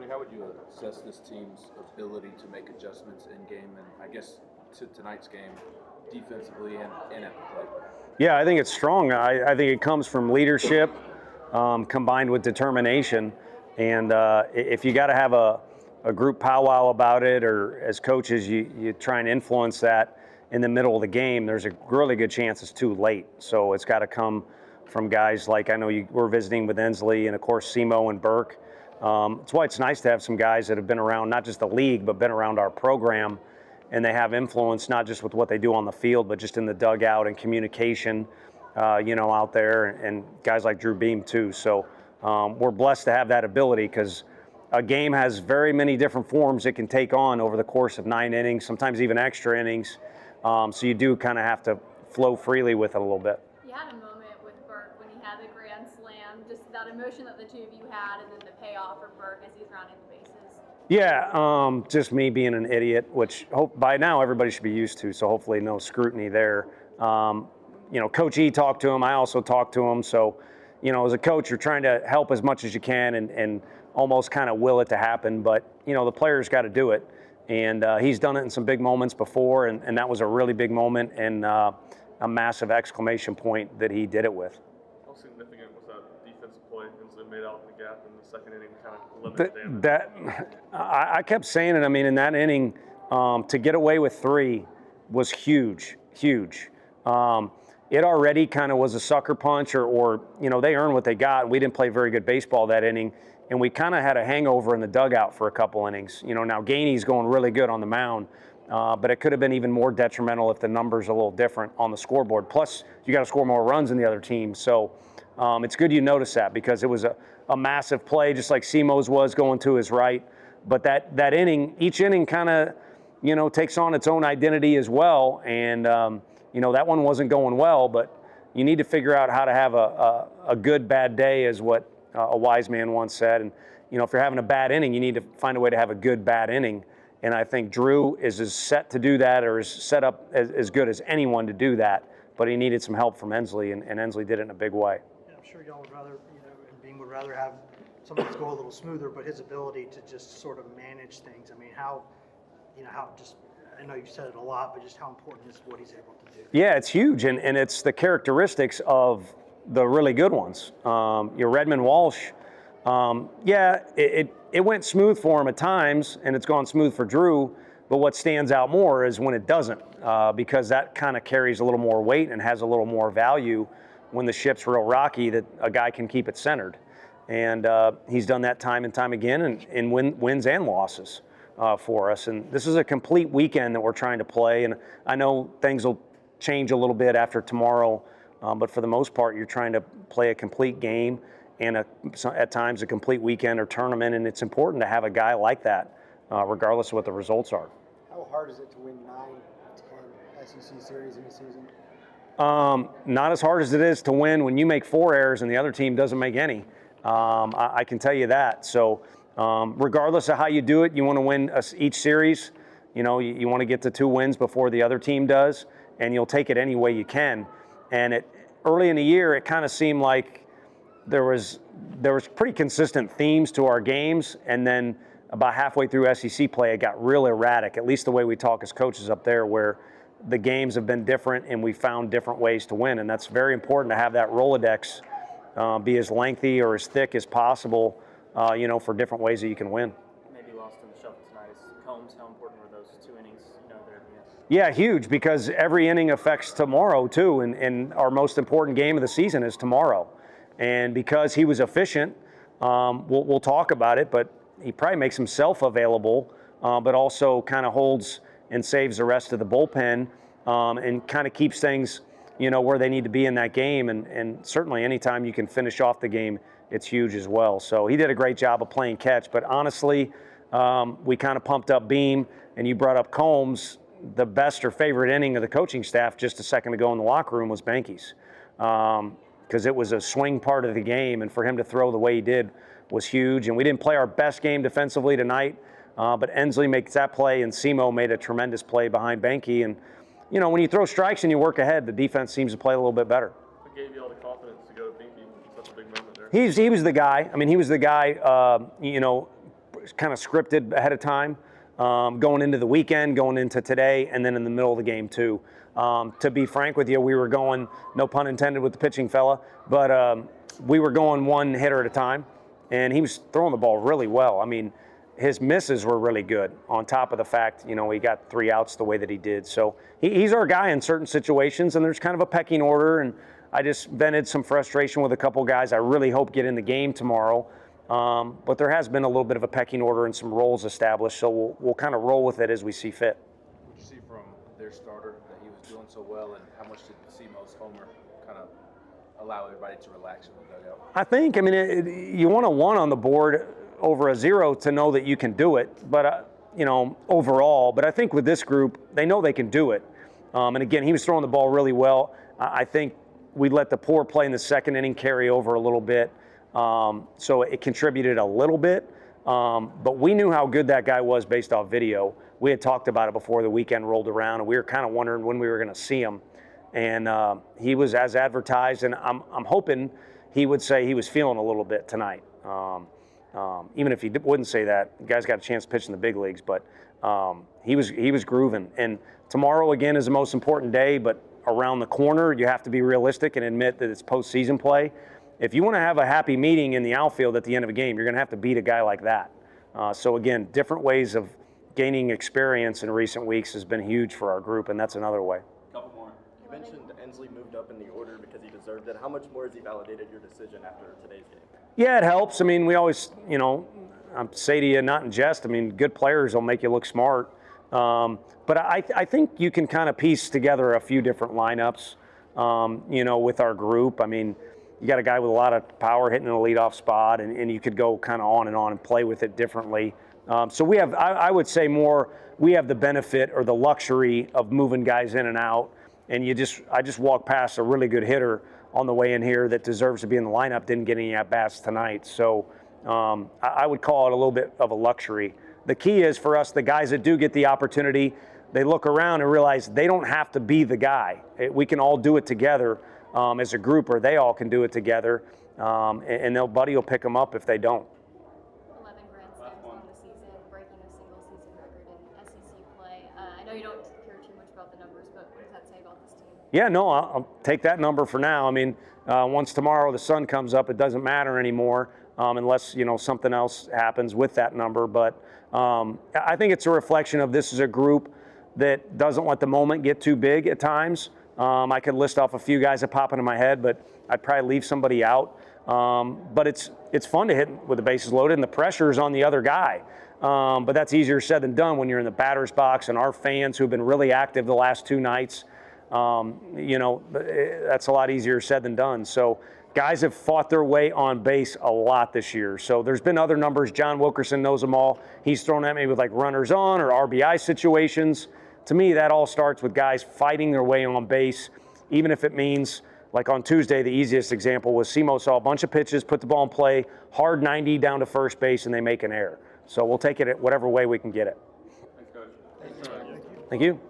Tony, how would you assess this team's ability to make adjustments in game and I guess to tonight's game defensively and at the plate? Yeah, I think it's strong. I think it comes from leadership combined with determination. And if you got to have a group powwow about it, or as coaches, you try and influence that in the middle of the game, there's a really good chance it's too late. So it's got to come from guys like, I know you were visiting with Ensley and, of course, Simo and Burke. That's why it's nice to have some guys that have been around not just the league, but been around our program, and they have influence not just with what they do on the field, but just in the dugout and communication, out there, and guys like Drew Beam too. So we're blessed to have that ability, because a game has very many different forms it can take on over the course of 9 innings, sometimes even extra innings. So you do kind of have to flow freely with it a little bit. You had a moment with Burke when he had the grand slam, just that emotion that the two of you had, and then the payoff for Burke as he's rounding the bases. Yeah, just me being an idiot, which by now everybody should be used to, so hopefully no scrutiny there. Coach E talked to him. I also talked to him. So, as a coach, you're trying to help as much as you can and almost kind of will it to happen. But, the player's got to do it. And he's done it in some big moments before, and that was a really big moment and a massive exclamation point that he did it with. How significant was that defensive play Ensley made out in the gap in the second inning, kind of limited damage? I kept saying it. I mean, in that inning, to get away with 3 was huge. It already kind of was a sucker punch, or they earned what they got. We didn't play very good baseball that inning, and we kind of had a hangover in the dugout for a couple innings. Now Gainey's going really good on the mound, but it could have been even more detrimental if the numbers are a little different on the scoreboard. Plus, you got to score more runs than the other team. So it's good you notice that, because it was a massive play, just like Simo's was going to his right. But that inning, each inning kind of, takes on its own identity as well. And, that one wasn't going well, but you need to figure out how to have a good, bad day, is what a wise man once said. And, if you're having a bad inning, you need to find a way to have a good, bad inning. And I think Drew is as set to do that, or is set up as good as anyone to do that. But he needed some help from Ensley, and Ensley did it in a big way. Yeah, I'm sure y'all would rather, and Beam would rather have some of these go a little smoother, but his ability to just sort of manage things. I mean, I know you said it a lot, but just how important is what he's able to do? Yeah, it's huge, and it's the characteristics of the really good ones. Your Redmond Walsh, it went smooth for him at times, and it's gone smooth for Drew, but what stands out more is when it doesn't, because that kind of carries a little more weight and has a little more value when the ship's real rocky, that a guy can keep it centered. And he's done that time and time again in wins and losses for us. And this is a complete weekend that we're trying to play. And I know things will change a little bit after tomorrow, but for the most part, you're trying to play a complete game and at times a complete weekend or tournament. And it's important to have a guy like that, regardless of what the results are. How hard is it to win 9, 10 SEC series in a season? Not as hard as it is to win when you make 4 errors and the other team doesn't make any. I can tell you that. So regardless of how you do it, you want to win each series. You want to get to 2 wins before the other team does, and you'll take it any way you can. And early in the year, it kind of seemed like there was pretty consistent themes to our games, and then about halfway through SEC play, it got real erratic, at least the way we talk as coaches up there, where the games have been different and we found different ways to win. And that's very important to have that Rolodex be as lengthy or as thick as possible, for different ways that you can win. Maybe lost in the shuffle tonight is Combs. How important were those 2 innings, there at the end? Yeah, huge, because every inning affects tomorrow too, and our most important game of the season is tomorrow. And because he was efficient, we'll talk about it, but he probably makes himself available, but also kind of holds and saves the rest of the bullpen, and kind of keeps things, where they need to be in that game. And certainly anytime you can finish off the game, it's huge as well. So he did a great job of playing catch. But honestly, we kind of pumped up Beam, and you brought up Combs. The best or favorite inning of the coaching staff just a second ago in the locker room was Banky's, because it was a swing part of the game, and for him to throw the way he did was huge. And we didn't play our best game defensively tonight, but Ensley makes that play, and Simo made a tremendous play behind Banky. And when you throw strikes and you work ahead, the defense seems to play a little bit better. What gave you all the confidence to go to Binky in such a big moment there? He was the guy. I mean, he was the guy, kind of scripted ahead of time, going into the weekend, going into today, and then in the middle of the game too. To be frank with you, we were going, no pun intended with the pitching fella, but we were going one hitter at a time, and he was throwing the ball really well. I mean, his misses were really good on top of the fact, you know, he got 3 outs the way that he did. So he's our guy in certain situations, and there's kind of a pecking order, and I just vented some frustration with a couple guys I really hope get in the game tomorrow. But there has been a little bit of a pecking order and some roles established, so we'll kind of roll with it as we see fit. What did you see from their starter that he was doing so well, and how much did Simo's homer kind of allow everybody to relax in the dugout? I think, I mean, you want a 1 on the board over a 0 to know that you can do it, but, you know, overall. But I think with this group, they know they can do it. And again, he was throwing the ball really well. I think we let the poor play in the second inning carry over a little bit. So it contributed a little bit. But we knew how good that guy was based off video. We had talked about it before the weekend rolled around, and we were kind of wondering when we were going to see him. And he was as advertised, and I'm hoping he would say he was feeling a little bit tonight. Even if he wouldn't say that, the guy's got a chance to pitch in the big leagues. But he was grooving. And tomorrow again is the most important day, but around the corner, you have to be realistic and admit that it's postseason play. If you want to have a happy meeting in the outfield at the end of a game, you're going to have to beat a guy like that. So again, different ways of gaining experience in recent weeks has been huge for our group, and that's another way. Couple more. You mentioned Ensley moved up in the order because he deserved it. How much more has he validated your decision after today's game? Yeah, it helps. I mean, we always, you know, I say to you, not in jest, I mean, good players will make you look smart. But I think you can kind of piece together a few different lineups, you know, with our group. I mean, you got a guy with a lot of power hitting in a leadoff spot, and you could go kind of on and play with it differently. So we have, I would say more, we have the benefit or the luxury of moving guys in and out. And I just walked past a really good hitter on the way in here that deserves to be in the lineup, didn't get any at-bats tonight. So I would call it a little bit of a luxury. The key is for us, the guys that do get the opportunity, they look around and realize they don't have to be the guy. We can all do it together as a group, or they all can do it together, and Buddy will pick them up if they don't. 11 grand slams on the season, breaking a single season record in SEC play. I know you don't care too much about the numbers, but what does that say about this team? Yeah, no, I'll take that number for now. I mean, once tomorrow the sun comes up, it doesn't matter anymore unless, you know, something else happens with that number. But I think it's a reflection of this is a group that doesn't let the moment get too big at times. I could list off a few guys that pop into my head, but I'd probably leave somebody out. But it's fun to hit with the bases loaded, and the pressure's on the other guy. But that's easier said than done when you're in the batter's box, and our fans who've been really active the last 2 nights, you know, that's a lot easier said than done. So guys have fought their way on base a lot this year. So there's been other numbers. John Wilkerson knows them all. He's thrown at me with like runners on or RBI situations. To me, that all starts with guys fighting their way on base, even if it means, like on Tuesday, the easiest example was Simo saw a bunch of pitches, put the ball in play, hard 90 down to first base, and they make an error. So we'll take it at whatever way we can get it. Thanks, Coach. Thank you.